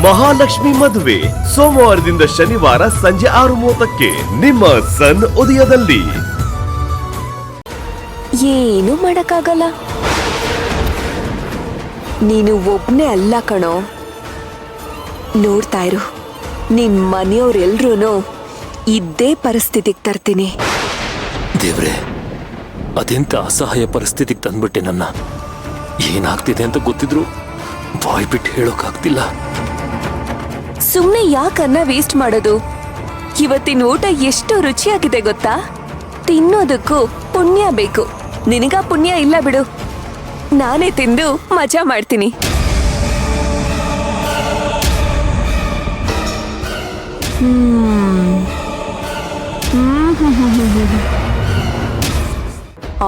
ಮಹಾಲಕ್ಷ್ಮಿ ಮದುವೆ ಸೋಮವಾರದಿಂದ ಶನಿವಾರ ಸಂಜೆ 6:30ಕ್ಕೆ ನಿಮ್ಮ ಸನ್ ಉದಯದಲ್ಲಿ. ಏನು ಮಾಡಕ್ಕಾಗಲ್ಲ, ನೀನು ಒಬ್ನೇ ಅಲ್ಲ ಕಣೋ. ನೋಡ್ತಾ ಇರು, ನಿನ್ ಮನೆಯವ್ರೆಲ್ರೂ ಇದ್ದೇ ಪರಿಸ್ಥಿತಿಗೆ ತರ್ತೀನಿ. ದೇವ್ರೆ, ಅದೆಂತ ಅಸಹಾಯ ಪರಿಸ್ಥಿತಿಗೆ ತಂದ್ಬಿಟ್ಟೆ ನನ್ನ. ಏನಾಗ್ತಿದೆ ಅಂತ ಗೊತ್ತಿದ್ರು ಬಾಯ್ ಬಿಟ್ಟು ಹೇಳೋಕ್ಕಾಗ್ತಿಲ್ಲ. ಸುಮ್ನೆ ಯಾಕನ್ನ ವೇಸ್ಟ್ ಮಾಡೋದು? ಇವತ್ತಿನ ಊಟ ಎಷ್ಟು ರುಚಿಯಾಗಿದೆ ಗೊತ್ತಾ? ತಿನ್ನೋದಕ್ಕೂ ಪುಣ್ಯ ಬೇಕು. ನಿನಗ ಪುಣ್ಯ ಇಲ್ಲ ಬಿಡು, ನಾನೇ ತಿಂದು ಮಜಾ ಮಾಡ್ತೀನಿ.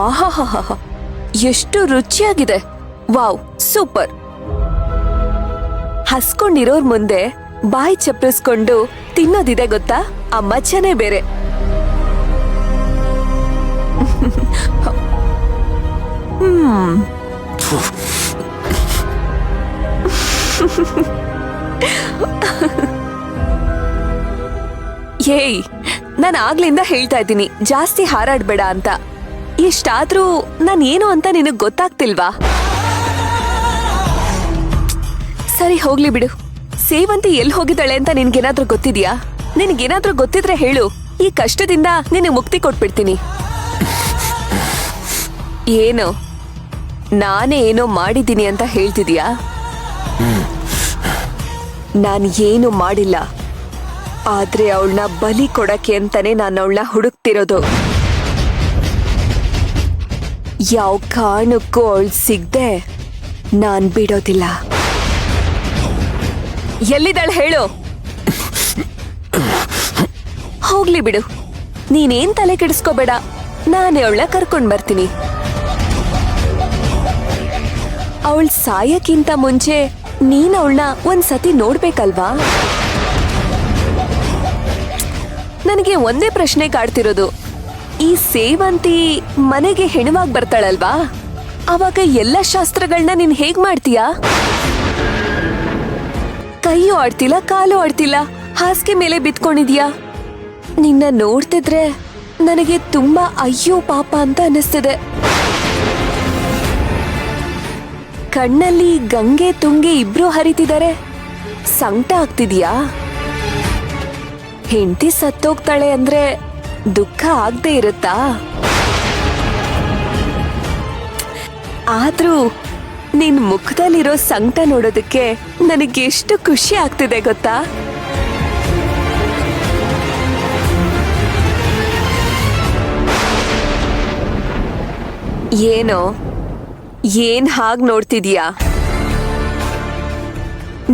ಆಹಾಹಾ, ಎಷ್ಟು ರುಚಿಯಾಗಿದೆ! Wow, super! ಹಸ್ಕೊಂಡಿರೋರ್ ಮುಂದೆ ಬಾಯಿ ಚಪ್ಪರಿಸ್ಕೊಂಡು ತಿನ್ನೋದಿದೆ ಗೊತ್ತಾ, ಆ ಮಜಾನೇ ಬೇರೆ. ಏಯ್, ನಾನು ಆಗ್ಲಿಂದ ಹೇಳ್ತಾ ಇದ್ದೀನಿ ಜಾಸ್ತಿ ಹಾರಾಡ್ಬೇಡ ಅಂತ. ಎಷ್ಟಾದ್ರೂ ನಾನು ಏನು ಅಂತ ನಿನಗ್ ಗೊತ್ತಾಗ್ತಿಲ್ವಾ? ಸರಿ, ಹೋಗ್ಲಿ ಬಿಡು. ಸೇವಂತಿ ಎಲ್ಲಿ ಹೋಗಿದ್ದಾಳೆ ಅಂತ ನಿನ್ಗೇನಾದ್ರೂ ಗೊತ್ತಿದ್ಯಾ? ನಿನ್ಗೇನಾದ್ರೂ ಗೊತ್ತಿದ್ರೆ ಹೇಳು, ಈ ಕಷ್ಟದಿಂದ ನಿನಗೆ ಮುಕ್ತಿ ಕೊಟ್ಬಿಡ್ತೀನಿ. ಏನು, ನಾನೇ ಏನೋ ಮಾಡಿದ್ದೀನಿ ಅಂತ ಹೇಳ್ತಿದ್ಯಾ? ನಾನು ಏನು ಮಾಡಿಲ್ಲ, ಆದ್ರೆ ಅವಳನ್ನ ಬಲಿ ಕೊಡಕ್ಕೆ ಅಂತಾನೆ ನಾನು ಅವಳನ್ನ ಹುಡುಕ್ತಿರೋದು. ಯಾವ ಕಾರಣಕ್ಕೂ ಅವಳು ಸಿಗ್ದೆ ನಾನ್ ಬಿಡೋದಿಲ್ಲ. ಎಲ್ಲಿದ್ದಾಳೆ ಹೇಳು? ಹೋಗ್ಲಿ ಬಿಡು, ನೀನೇನ್ ತಲೆ ಕೆಡಿಸ್ಕೋಬೇಡ, ನಾನೇ ಅವಳನ್ನ ಕರ್ಕೊಂಡ್ ಬರ್ತೀನಿ. ಅವಳು ಸಾಯಕ್ಕಿಂತ ಮುಂಚೆ ನೀನ್ ಅವಳನ್ನ ಒಂದ್ಸತಿ ನೋಡ್ಬೇಕಲ್ವಾ? ನನಗೆ ಒಂದೇ ಪ್ರಶ್ನೆ ಕಾಡ್ತಿರೋದು, ಈ ಸೇವಂತಿ ಮನೆಗೆ ಹೆಣವಾಗಿ ಬರ್ತಾಳಲ್ವಾ, ಅವಾಗ ಎಲ್ಲ ಶಾಸ್ತ್ರಗಳನ್ನ ನೀನ್ ಹೇಗ್ ಮಾಡ್ತೀಯಾ? ಕೈಯೂ ಆಡ್ತಿಲ್ಲ, ಕಾಲು ಆಡ್ತಿಲ್ಲ, ಹಾಸಿಗೆ ಮೇಲೆ ಬಿತ್ಕೊಂಡಿದ್ಯಾ. ನಿನ್ನ ನೋಡ್ತಿದ್ರೆ ನನಗೆ ತುಂಬಾ ಅಯ್ಯೋ ಪಾಪ ಅಂತ ಅನಿಸ್ತಿದೆ. ಕಣ್ಣಲ್ಲಿ ಗಂಗೆ ತುಂಗೆ ಇಬ್ರು ಹರಿತಿದ್ದಾರೆ. ಸಂಕಟ ಆಗ್ತಿದ್ಯಾ? ಹೆಂಡತಿ ಸತ್ತೋಗ್ತಾಳೆ ಅಂದ್ರೆ ದುಃಖ ಆಗದೆ ಇರುತ್ತಾ? ಆದ್ರೂ ನಿನ್ ಮುಖದಲ್ಲಿರೋ ಸಂಕಟ ನೋಡೋದಕ್ಕೆ ನನಗೆ ಎಷ್ಟು ಖುಷಿ ಆಗ್ತಿದೆ ಗೊತ್ತಾ? ಏನೋ, ಏನ್ ಹಾಗ್ ನೋಡ್ತಿದೀಯಾ?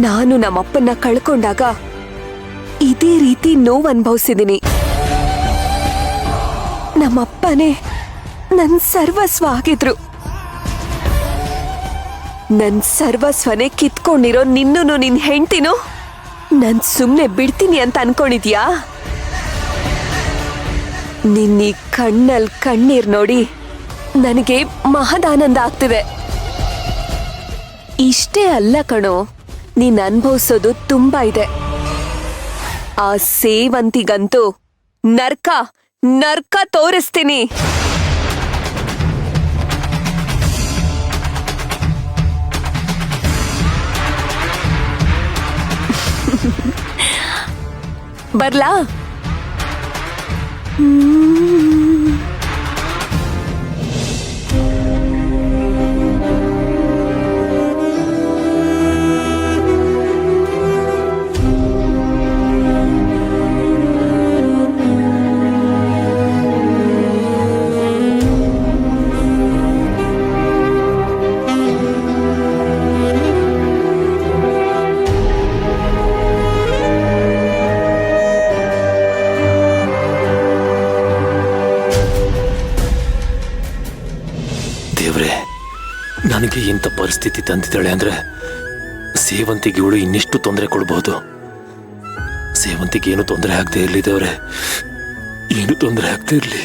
ನಾನು ನಮ್ಮಪ್ಪನ್ನ ಕಳ್ಕೊಂಡಾಗ ಇದೇ ರೀತಿ ನೋವು ಅನುಭವಿಸಿದೀನಿ. ನಮ್ಮಪ್ಪನೇ ನನ್ ಸರ್ವಸ್ವ ಆಗಿದ್ರು. ನನ್ ಸರ್ವಸ್ವನೇ ಕಿತ್ಕೊಂಡಿರೋ ನಿನ್ನೂ ನಿನ್ ಹೆಂಡ್ತಿನೂ ನನ್ ಸುಮ್ನೆ ಬಿಡ್ತೀನಿ ಅಂತ ಅನ್ಕೊಂಡಿದ್ಯಾ? ನಿನ್ನೀ ಕಣ್ಣಲ್ ಕಣ್ಣೀರ್ ನೋಡಿ ನನಗೆ ಮಹದಾನಂದ ಆಗ್ತಿದೆ. ಇಷ್ಟೇ ಅಲ್ಲ ಕಣೋ, ನೀನ್ ಅನ್ಭವಿಸೋದು ತುಂಬಾ ಇದೆ. ಆ ಸೇವಂತಿಗಂತೂ ನರ್ಕ ನರ್ಕ ತೋರಿಸ್ತೀನಿ. ಬರ್ಲಾ? ನನಗೆ ಇಂಥ ಪರಿಸ್ಥಿತಿ ತಂದಿದ್ದಾಳೆ ಅಂದ್ರೆ ಸೇವಂತಿಗೆ ಇವಳು ಇನ್ನೆಷ್ಟು ತೊಂದರೆ ಕೊಡಬಹುದು. ಸೇವಂತಿಗೆ ಏನು ತೊಂದರೆ ಆಗದೆ ಇರಲಿ ದೇವ್ರೆ, ಏನು ತೊಂದರೆ ಆಗದೆ ಇರಲಿ.